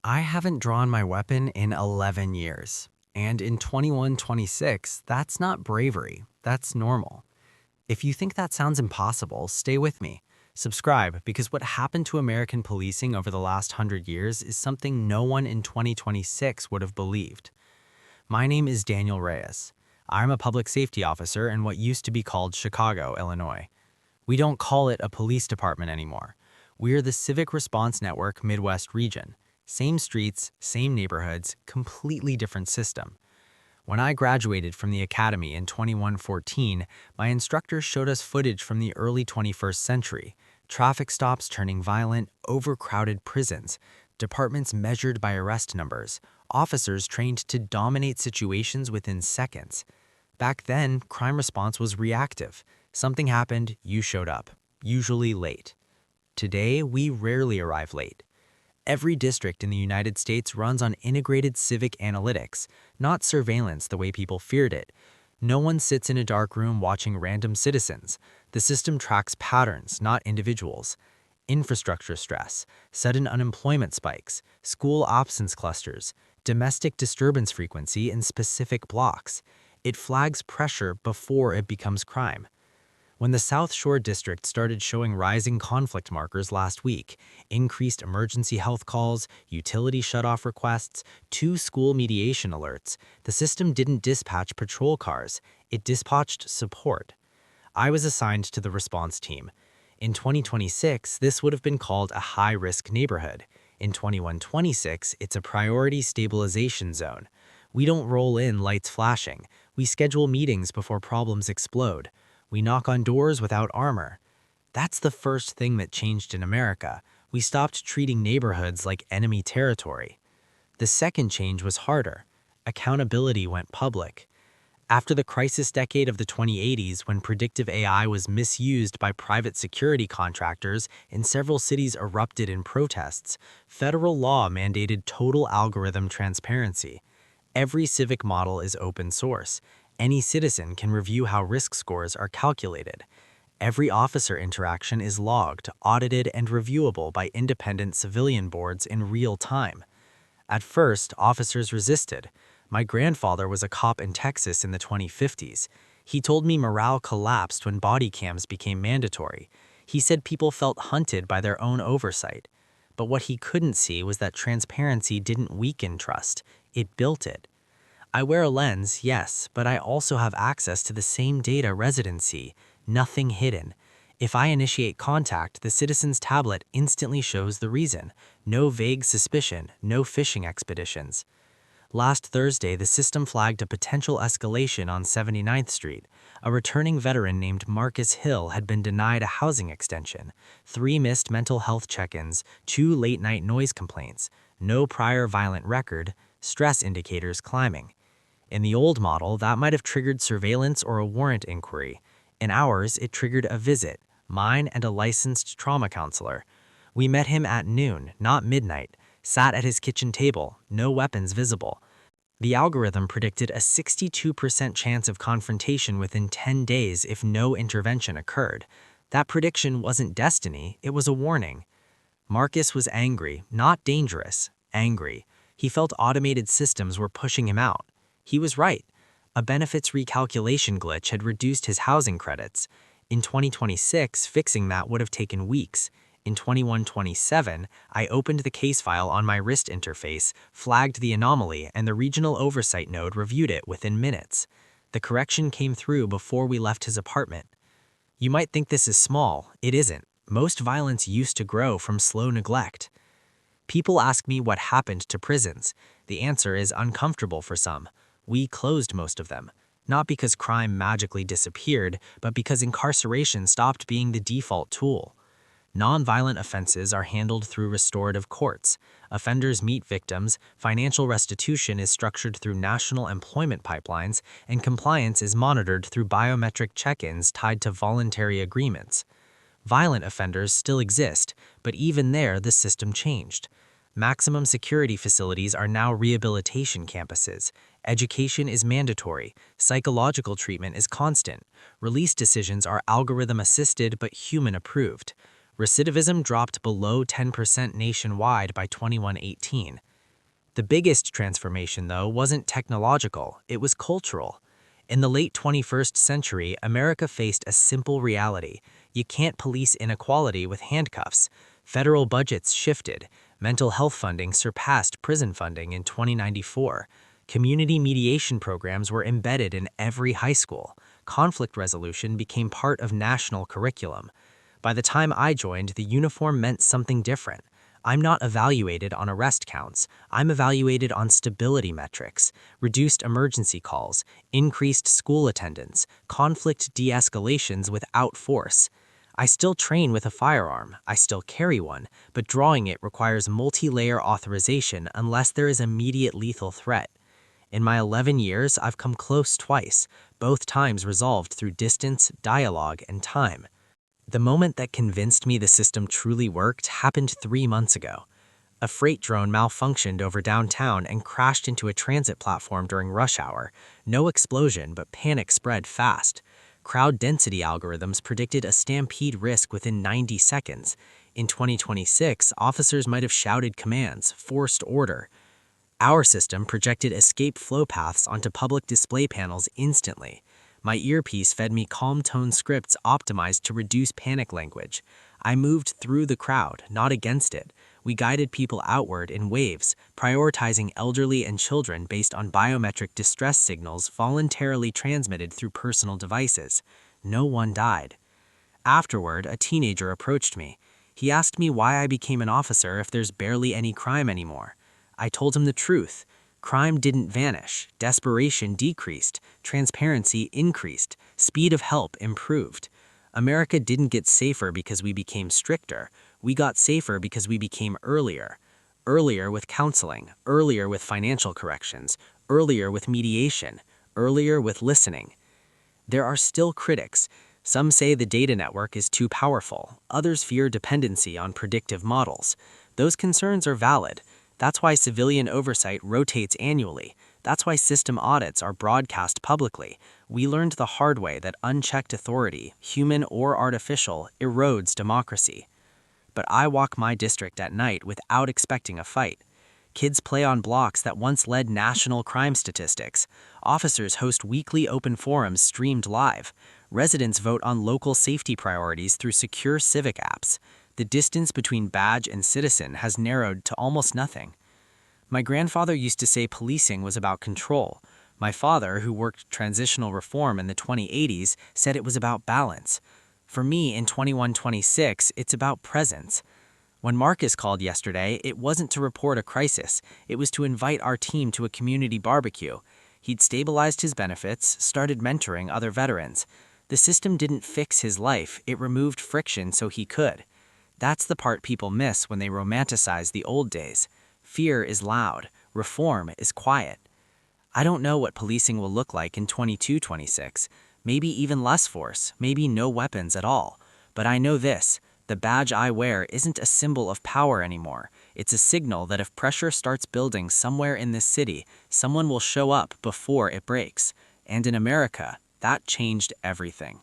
I haven't drawn my weapon in 11 years. And in 2126, that's not bravery, that's normal. If you think that sounds impossible, stay with me. Subscribe, because what happened to American policing over the last 100 years is something no one in 2026 would have believed. My name is Daniel Reyes. I'm a public safety officer in what used to be called Chicago, Illinois. We don't call it a police department anymore. We're the Civic Response Network Midwest region. Same streets, same neighborhoods, completely different system. When I graduated from the academy in 2114, my instructors showed us footage from the early 21st century. Traffic stops turning violent, overcrowded prisons, departments measured by arrest numbers, officers trained to dominate situations within seconds. Back then, crime response was reactive. Something happened, you showed up, usually late. Today, we rarely arrive late. Every district in the United States runs on integrated civic analytics, not surveillance the way people feared it. No one sits in a dark room watching random citizens. The system tracks patterns, not individuals. Infrastructure stress, sudden unemployment spikes, school absence clusters, domestic disturbance frequency in specific blocks. It flags pressure before it becomes crime. When the South Shore District started showing rising conflict markers last week, increased emergency health calls, utility shutoff requests, 2 school mediation alerts, the system didn't dispatch patrol cars, it dispatched support. I was assigned to the response team. In 2026, this would have been called a high-risk neighborhood. In 2126, it's a priority stabilization zone. We don't roll in lights flashing. We schedule meetings before problems explode. We knock on doors without armor. That's the first thing that changed in America. We stopped treating neighborhoods like enemy territory. The second change was harder. Accountability went public. After the crisis decade of the 2080s, when predictive AI was misused by private security contractors and several cities erupted in protests, federal law mandated total algorithm transparency. Every civic model is open source. Any citizen can review how risk scores are calculated. Every officer interaction is logged, audited, and reviewable by independent civilian boards in real time. At first, officers resisted. My grandfather was a cop in Texas in the 2050s. He told me morale collapsed when body cams became mandatory. He said people felt hunted by their own oversight. But what he couldn't see was that transparency didn't weaken trust, it built it. I wear a lens, yes, but I also have access to the same data residents see, nothing hidden. If I initiate contact, the citizen's tablet instantly shows the reason. No vague suspicion, no phishing expeditions. Last Thursday, the system flagged a potential escalation on 79th Street. A returning veteran named Marcus Hill had been denied a housing extension, 3 missed mental health check-ins, 2 late-night noise complaints, no prior violent record, stress indicators climbing. In the old model, that might have triggered surveillance or a warrant inquiry. In ours, it triggered a visit, mine and a licensed trauma counselor. We met him at noon, not midnight, sat at his kitchen table, no weapons visible. The algorithm predicted a 62% chance of confrontation within 10 days if no intervention occurred. That prediction wasn't destiny, it was a warning. Marcus was angry, not dangerous, angry. He felt automated systems were pushing him out. He was right. A benefits recalculation glitch had reduced his housing credits. In 2026, fixing that would have taken weeks. In 2127, I opened the case file on my wrist interface, flagged the anomaly, and the regional oversight node reviewed it within minutes. The correction came through before we left his apartment. You might think this is small. It isn't. Most violence used to grow from slow neglect. People ask me what happened to prisons. The answer is uncomfortable for some. We closed most of them. Not because crime magically disappeared, but because incarceration stopped being the default tool. Nonviolent offenses are handled through restorative courts. Offenders meet victims, financial restitution is structured through national employment pipelines, and compliance is monitored through biometric check-ins tied to voluntary agreements. Violent offenders still exist, but even there the system changed. Maximum security facilities are now rehabilitation campuses. Education is mandatory. Psychological treatment is constant. Release decisions are algorithm-assisted but human-approved. Recidivism dropped below 10% nationwide by 2118. The biggest transformation, though, wasn't technological, it was cultural. In the late 21st century, America faced a simple reality. You can't police inequality with handcuffs. Federal budgets shifted. Mental health funding surpassed prison funding in 2094. Community mediation programs were embedded in every high school. Conflict resolution became part of national curriculum. By the time I joined, the uniform meant something different. I'm not evaluated on arrest counts. I'm evaluated on stability metrics, reduced emergency calls, increased school attendance, conflict de-escalations without force. I still train with a firearm, I still carry one, but drawing it requires multi-layer authorization unless there is immediate lethal threat. In my 11 years, I've come close twice, both times resolved through distance, dialogue, and time. The moment that convinced me the system truly worked happened 3 months ago. A freight drone malfunctioned over downtown and crashed into a transit platform during rush hour. No explosion, but panic spread fast. Crowd density algorithms predicted a stampede risk within 90 seconds. In 2026, officers might have shouted commands, forced order. Our system projected escape flow paths onto public display panels instantly. My earpiece fed me calm tone scripts optimized to reduce panic language. I moved through the crowd, not against it. We guided people outward in waves, prioritizing elderly and children based on biometric distress signals voluntarily transmitted through personal devices. No one died. Afterward, a teenager approached me. He asked me why I became an officer if there's barely any crime anymore. I told him the truth. Crime didn't vanish, desperation decreased, transparency increased, speed of help improved. America didn't get safer because we became stricter. We got safer because we became earlier. Earlier with counseling, earlier with financial corrections, earlier with mediation, earlier with listening. There are still critics. Some say the data network is too powerful. Others fear dependency on predictive models. Those concerns are valid. That's why civilian oversight rotates annually. That's why system audits are broadcast publicly. We learned the hard way that unchecked authority, human or artificial, erodes democracy. But I walk my district at night without expecting a fight. Kids play on blocks that once led national crime statistics. Officers host weekly open forums streamed live. Residents vote on local safety priorities through secure civic apps. The distance between badge and citizen has narrowed to almost nothing. My grandfather used to say policing was about control. My father, who worked transitional reform in the 2080s, said it was about balance. For me, in 2126, it's about presence. When Marcus called yesterday, it wasn't to report a crisis. It was to invite our team to a community barbecue. He'd stabilized his benefits, started mentoring other veterans. The system didn't fix his life, it removed friction so he could. That's the part people miss when they romanticize the old days. Fear is loud, reform is quiet. I don't know what policing will look like in 22-26. Maybe even less force, maybe no weapons at all. But I know this. The badge I wear isn't a symbol of power anymore. It's a signal that if pressure starts building somewhere in this city, someone will show up before it breaks. And in America, that changed everything.